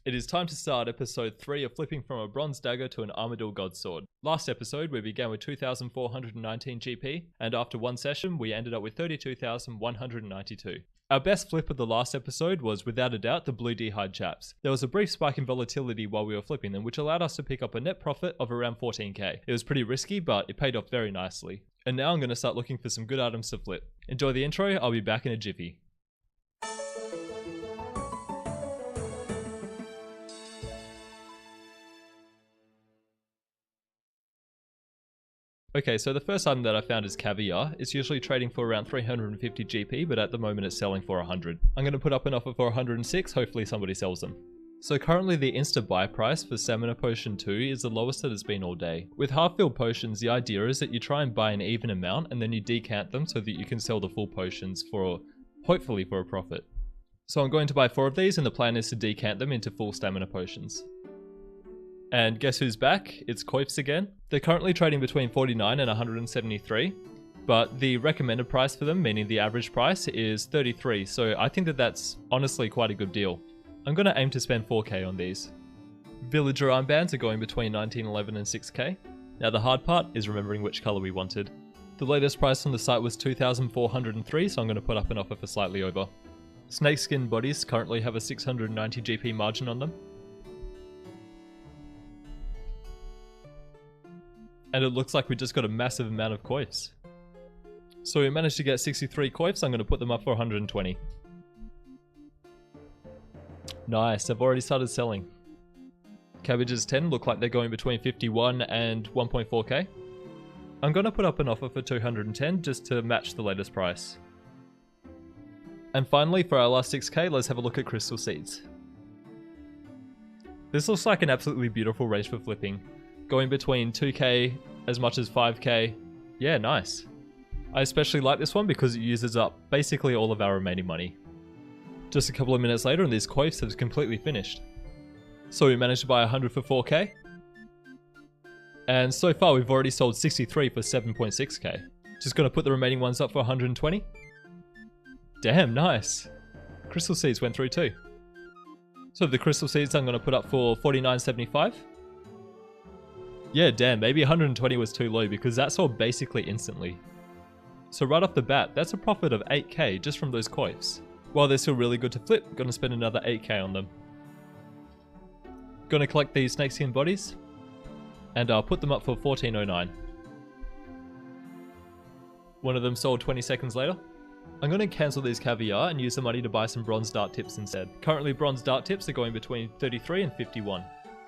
It is time to start episode 3 of flipping from a Bronze Dagger to an Armadyl Godsword. Last episode we began with 2,419 GP, and after one session we ended up with 32,192. Our best flip of the last episode was without a doubt the blue d'hide chaps. There was a brief spike in volatility while we were flipping them, which allowed us to pick up a net profit of around 14k. It was pretty risky, but it paid off very nicely. And now I'm going to start looking for some good items to flip. Enjoy the intro, I'll be back in a jiffy. Okay, so the first item that I found is caviar. It's usually trading for around 350 GP, but at the moment it's selling for 100. I'm going to put up an offer for 106, hopefully somebody sells them. So currently the insta buy price for Stamina Potion 2 is the lowest that it's been all day. With half-filled potions, the idea is that you try and buy an even amount and then you decant them so that you can sell the full potions for, hopefully for a profit. So I'm going to buy 4 of these and the plan is to decant them into full Stamina Potions. And guess who's back? It's Coifs again. They're currently trading between 49 and 173, but the recommended price for them, meaning the average price, is 33, so I think that that's honestly quite a good deal. I'm going to aim to spend 4k on these. Villager armbands are going between 1911 and 6k. Now the hard part is remembering which colour we wanted. The latest price on the site was 2,403, so I'm going to put up an offer for slightly over. Snakeskin bodies currently have a 690 GP margin on them. And it looks like we just got a massive amount of coifs. So we managed to get 63 coifs, I'm going to put them up for 120. Nice, I've already started selling. Cabbages 10 look like they're going between 51 and 1.4k. I'm going to put up an offer for 210 just to match the latest price. And finally, for our last 6k, let's have a look at crystal seeds. This looks like an absolutely beautiful range for flipping. Going between 2k as much as 5k. Yeah, nice. I especially like this one because it uses up basically all of our remaining money. Just a couple of minutes later and these coifs have completely finished. So we managed to buy 100 for 4k. And so far we've already sold 63 for 7.6k. Just gonna put the remaining ones up for 120. Damn, nice. Crystal seeds went through too. So the crystal seeds I'm gonna put up for 49.75. Yeah, damn, maybe 120 was too low because that sold basically instantly. So right off the bat, that's a profit of 8k just from those coifs. While they're still really good to flip, gonna spend another 8k on them. Gonna collect these snakeskin bodies, and I'll put them up for 14.09. One of them sold 20 seconds later. I'm gonna cancel these caviar and use the money to buy some bronze dart tips instead. Currently bronze dart tips are going between 33 and 51.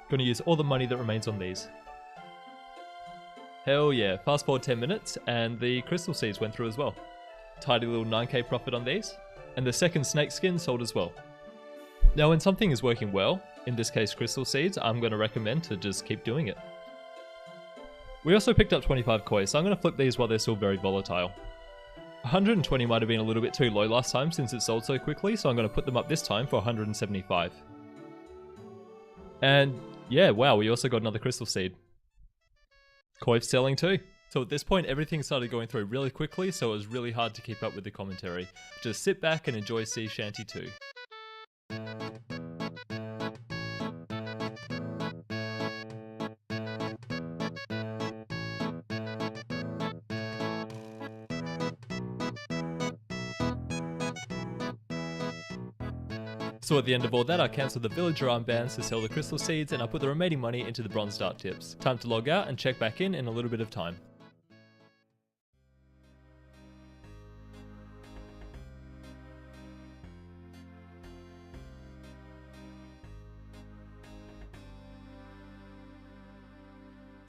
Gonna use all the money that remains on these. Hell yeah, fast forward 10 minutes and the crystal seeds went through as well. Tidy little 9k profit on these, and the second snakeskin sold as well. Now when something is working well, in this case crystal seeds, I'm going to recommend to just keep doing it. We also picked up 25 coins, so I'm going to flip these while they're still very volatile. 120 might have been a little bit too low last time since it sold so quickly, so I'm going to put them up this time for 175. And yeah, wow, we also got another crystal seed. Coif selling too. So at this point everything started going through really quickly, so it was really hard to keep up with the commentary. Just sit back and enjoy Sea Shanty 2. So at the end of all that, I cancelled the villager armbands to sell the crystal seeds and I put the remaining money into the bronze dart tips. Time to log out and check back in a little bit of time.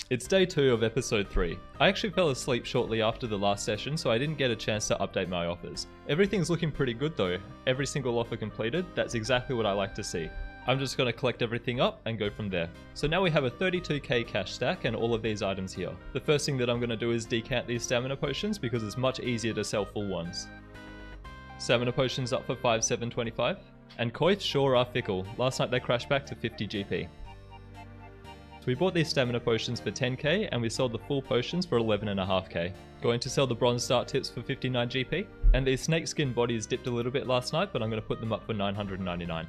It's day 2 of episode 3. I actually fell asleep shortly after the last session, so I didn't get a chance to update my offers. Everything's looking pretty good though. Every single offer completed, that's exactly what I like to see. I'm just going to collect everything up and go from there. So now we have a 32k cash stack and all of these items here. The first thing that I'm going to do is decant these stamina potions because it's much easier to sell full ones. Stamina potions up for 5,725. And coifs sure are fickle. Last night they crashed back to 50 GP. We bought these stamina potions for 10k and we sold the full potions for 11.5k. Going to sell the bronze dart tips for 59 GP. And these snakeskin bodies dipped a little bit last night, but I'm going to put them up for 999.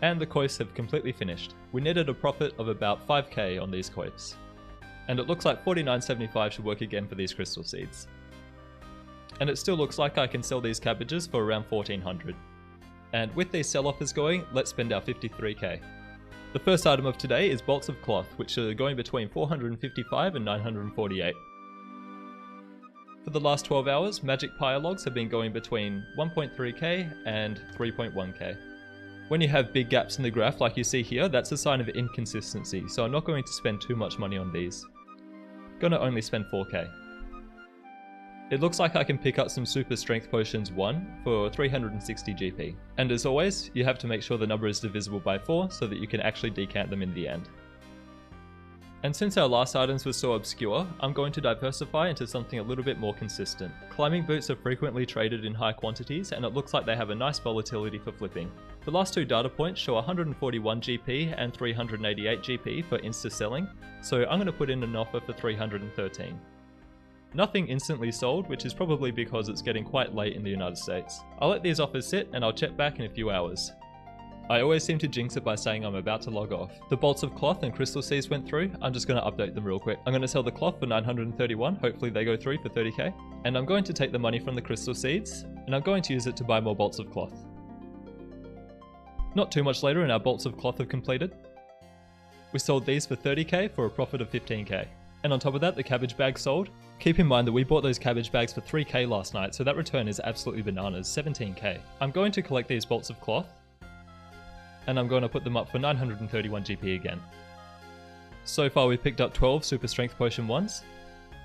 And the coifs have completely finished. We netted a profit of about 5k on these coifs. And it looks like 49.75 should work again for these crystal seeds. And it still looks like I can sell these cabbages for around 1400. And with these sell offers going, let's spend our 53k. The first item of today is bolts of cloth, which are going between 455 and 948. For the last 12 hours, magic pyre logs have been going between 1.3k and 3.1k. When you have big gaps in the graph like you see here, that's a sign of inconsistency, so I'm not going to spend too much money on these. Gonna only spend 4k. It looks like I can pick up some super strength potions 1 for 360 GP. And as always, you have to make sure the number is divisible by 4 so that you can actually decant them in the end. And since our last items were so obscure, I'm going to diversify into something a little bit more consistent. Climbing boots are frequently traded in high quantities, and it looks like they have a nice volatility for flipping. The last two data points show 141 GP and 388 GP for insta selling, so I'm going to put in an offer for 313. Nothing instantly sold, which is probably because it's getting quite late in the United States. I'll let these offers sit and I'll check back in a few hours. I always seem to jinx it by saying I'm about to log off. The bolts of cloth and crystal seeds went through. I'm just going to update them real quick. I'm going to sell the cloth for 931, hopefully they go through for 30k. And I'm going to take the money from the crystal seeds, and I'm going to use it to buy more bolts of cloth. Not too much later and our bolts of cloth have completed. We sold these for 30k for a profit of 15k. And on top of that, the cabbage bag sold. Keep in mind that we bought those cabbage bags for 3k last night, so that return is absolutely bananas, 17k. I'm going to collect these bolts of cloth, and I'm going to put them up for 931 GP again. So far we've picked up 12 super strength potion 1s,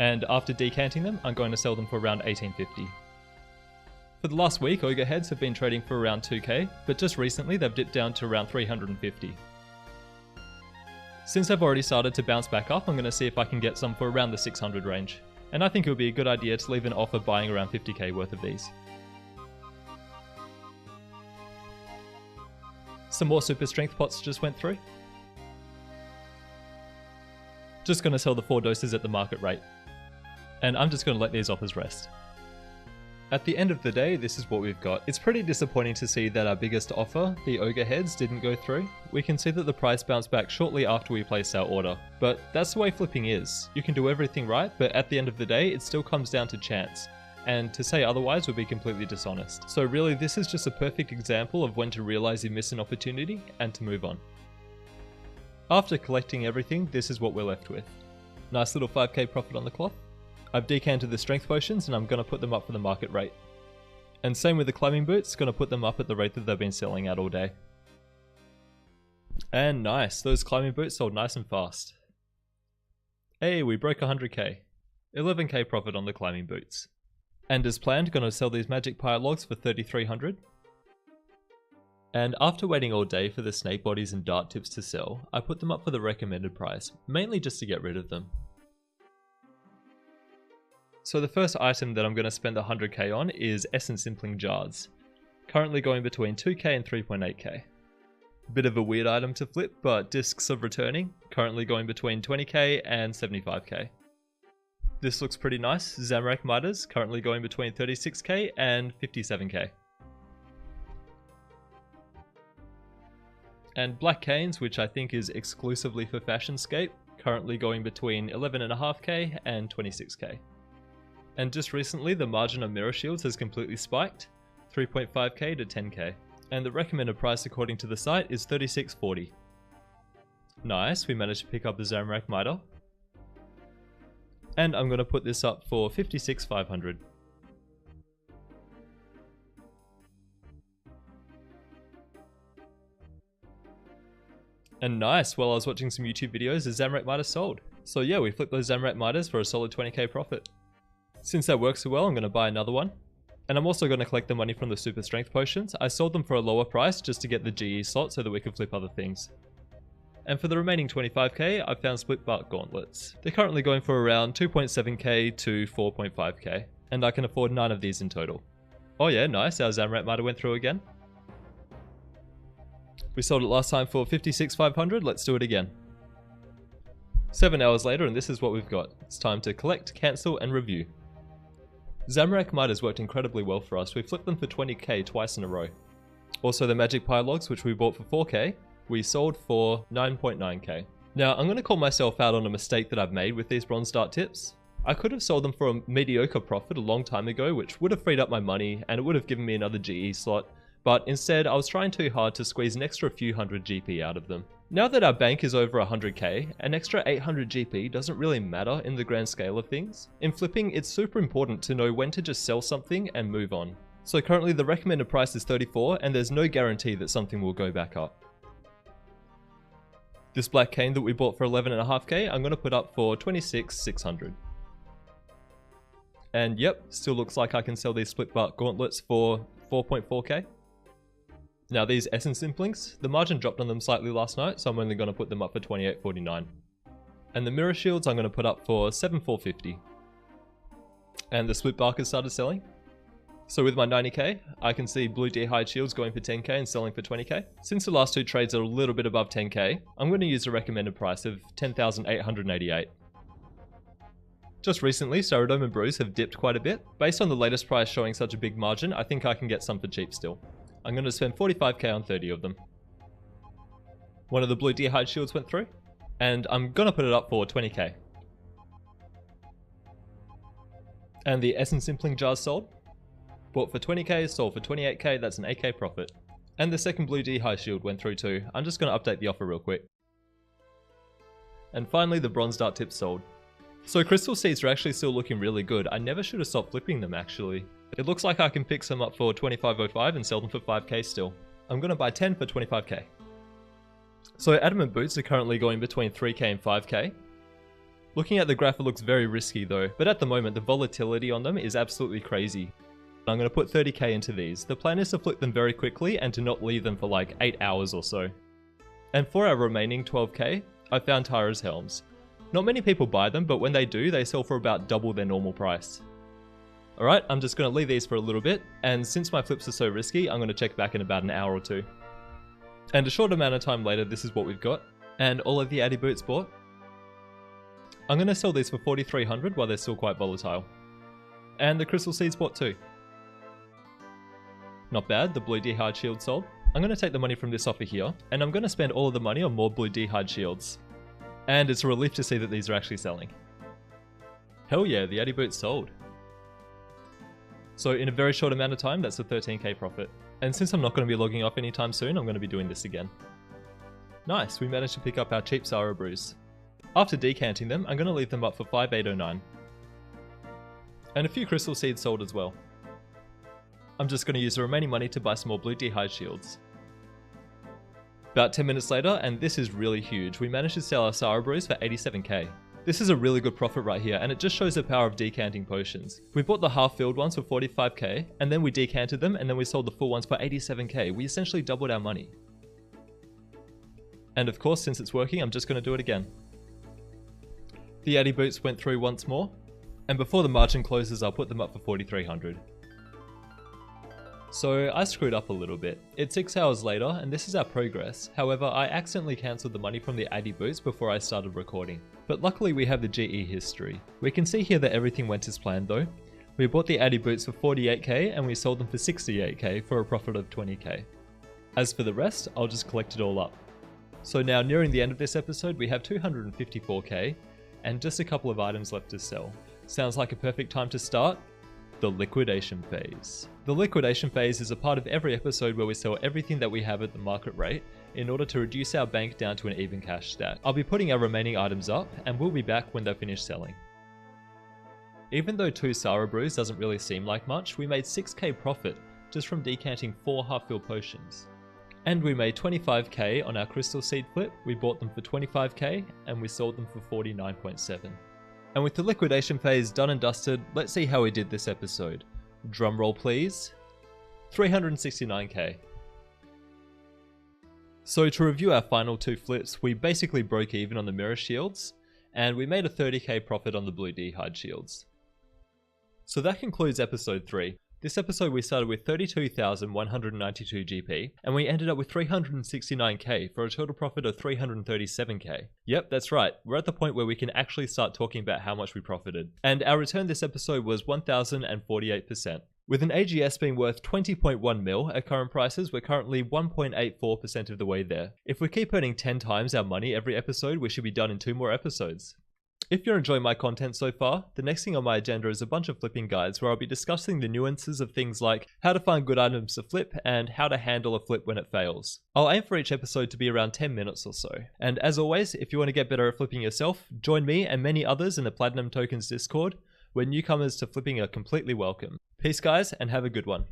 and after decanting them, I'm going to sell them for around 1850. For the last week, ogre heads have been trading for around 2k, but just recently they've dipped down to around 350. Since they've already started to bounce back up, I'm going to see if I can get some for around the 600 range. And I think it would be a good idea to leave an offer buying around 50k worth of these. Some more super strength pots just went through. Just going to sell the 4 doses at the market rate. And I'm just going to let these offers rest. At the end of the day, this is what we've got. It's pretty disappointing to see that our biggest offer, the ogre heads, didn't go through. We can see that the price bounced back shortly after we placed our order. But that's the way flipping is. You can do everything right, but at the end of the day, it still comes down to chance. And to say otherwise would be completely dishonest. So really, this is just a perfect example of when to realize you miss an opportunity and to move on. After collecting everything, this is what we're left with. Nice little 5k profit on the cloth. I've decanted the strength potions and I'm going to put them up for the market rate. And same with the climbing boots, going to put them up at the rate that they've been selling at all day. And nice, those climbing boots sold nice and fast. Hey, we broke 100k. 11k profit on the climbing boots. And as planned, going to sell these magic pyre logs for 3300. And after waiting all day for the snake bodies and dart tips to sell, I put them up for the recommended price, mainly just to get rid of them. So the first item that I'm going to spend 100k on is essence simpling jars, currently going between 2k and 3.8k. Bit of a weird item to flip, but discs of returning, currently going between 20k and 75k. This looks pretty nice. Zamorak miters, currently going between 36k and 57k. And black canes, which I think is exclusively for Fashionscape, currently going between 11.5k and 26k. And just recently, the margin on mirror shields has completely spiked, 3.5k to 10k. And the recommended price according to the site is 36.40. Nice, we managed to pick up the Zamorak miter. And I'm going to put this up for 56,500. And nice, while I was watching some YouTube videos, the Zamorak miter sold. So yeah, we flipped those Zamorak miters for a solid 20k profit. Since that works so well, I'm going to buy another one. And I'm also going to collect the money from the super strength potions. I sold them for a lower price just to get the GE slot so that we could flip other things. And for the remaining 25k, I found split bark gauntlets. They're currently going for around 2.7k to 4.5k. And I can afford 9 of these in total. Oh yeah, nice, our Zamorak miter went through again. We sold it last time for 56,500, let's do it again. 7 hours later and this is what we've got. It's time to collect, cancel and review. Zamorak miters worked incredibly well for us. We flipped them for 20k twice in a row. Also the magic pie logs, which we bought for 4k, we sold for 9.9k. Now I'm going to call myself out on a mistake that I've made with these bronze dart tips. I could have sold them for a mediocre profit a long time ago, which would have freed up my money and it would have given me another GE slot, but instead I was trying too hard to squeeze an extra few hundred GP out of them. Now that our bank is over 100k, an extra 800 GP doesn't really matter in the grand scale of things. In flipping, it's super important to know when to just sell something and move on. So currently the recommended price is 34 and there's no guarantee that something will go back up. This black cane that we bought for 11.5k, I'm going to put up for 26,600. And yep, still looks like I can sell these split bark gauntlets for 4.4k. Now these essence implings, the margin dropped on them slightly last night, so I'm only going to put them up for 28.49. And the mirror shields I'm going to put up for 7,450. And the split bark has started selling. So with my 90k, I can see blue d'hide shields going for 10k and selling for 20k. Since the last two trades are a little bit above 10k, I'm going to use a recommended price of 10,888. Just recently, Saradome and Brews have dipped quite a bit. Based on the latest price showing such a big margin, I think I can get some for cheap still. I'm going to spend 45k on 30 of them. One of the blue d'hide shields went through, and I'm going to put it up for 20k. And the essence impling jars sold. Bought for 20k, sold for 28k, that's an 8k profit. And the second blue d'hide shield went through too. I'm just going to update the offer real quick. And finally, the bronze dart tips sold. So crystal seeds are actually still looking really good. I never should have stopped flipping them actually. It looks like I can pick some up for 25.05 and sell them for 5k still. I'm going to buy 10 for 25k. So adamant boots are currently going between 3k and 5k. Looking at the graph, it looks very risky though, but at the moment the volatility on them is absolutely crazy. I'm going to put 30k into these. The plan is to flip them very quickly and to not leave them for like 8 hours or so. And for our remaining 12k, I found Tyra's helms. Not many people buy them, but when they do, they sell for about double their normal price. Alright, I'm just going to leave these for a little bit, and since my flips are so risky, I'm going to check back in about an hour or two. And a short amount of time later, this is what we've got, and all of the Addy boots bought. I'm going to sell these for 4,300 while they're still quite volatile. And the crystal seeds bought too. Not bad, the blue d'hide shield sold. I'm going to take the money from this offer here, and I'm going to spend all of the money on more blue d'hide shields. And it's a relief to see that these are actually selling. Hell yeah, the Addy boots sold. So in a very short amount of time, that's a 13k profit. And since I'm not going to be logging off anytime soon, I'm going to be doing this again. Nice, we managed to pick up our cheap Sara brews. After decanting them, I'm going to leave them up for 5,809. And a few crystal seeds sold as well. I'm just going to use the remaining money to buy some more blue d'hide shields. About 10 minutes later, and this is really huge, we managed to sell our Sara brews for 87k. This is a really good profit right here, and it just shows the power of decanting potions. We bought the half-filled ones for 45k, and then we decanted them, and then we sold the full ones for 87k. We essentially doubled our money. And of course, since it's working, I'm just going to do it again. The Addy boots went through once more, and before the margin closes, I'll put them up for 4,300. So I screwed up a little bit. It's 6 hours later and this is our progress. However, I accidentally cancelled the money from the Addy boots before I started recording. But luckily we have the GE history. We can see here that everything went as planned though. We bought the Addy boots for 48k and we sold them for 68k for a profit of 20k. As for the rest, I'll just collect it all up. So now nearing the end of this episode, we have 254k and just a couple of items left to sell. Sounds like a perfect time to start the liquidation phase. The liquidation phase is a part of every episode where we sell everything that we have at the market rate in order to reduce our bank down to an even cash stack. I'll be putting our remaining items up and we'll be back when they're finished selling. Even though 2 Sara brews doesn't really seem like much, we made 6k profit just from decanting 4 half-filled potions. And we made 25k on our crystal seed flip. We bought them for 25k and we sold them for 49.7. And with the liquidation phase done and dusted, let's see how we did this episode. Drumroll please. 369k. So to review our final 2 flips, we basically broke even on the mirror shields, and we made a 30k profit on the blue d'hide shields. So that concludes episode 3. This episode we started with 32,192 GP, and we ended up with 369k for a total profit of 337k. Yep, that's right, we're at the point where we can actually start talking about how much we profited. And our return this episode was 1,048%. With an AGS being worth 20.1 mil at current prices, we're currently 1.84% of the way there. If we keep earning 10 times our money every episode, we should be done in 2 more episodes. If you're enjoying my content so far, the next thing on my agenda is a bunch of flipping guides where I'll be discussing the nuances of things like how to find good items to flip and how to handle a flip when it fails. I'll aim for each episode to be around 10 minutes or so. And as always, if you want to get better at flipping yourself, join me and many others in the PlatinumTokens Discord, where newcomers to flipping are completely welcome. Peace guys, and have a good one.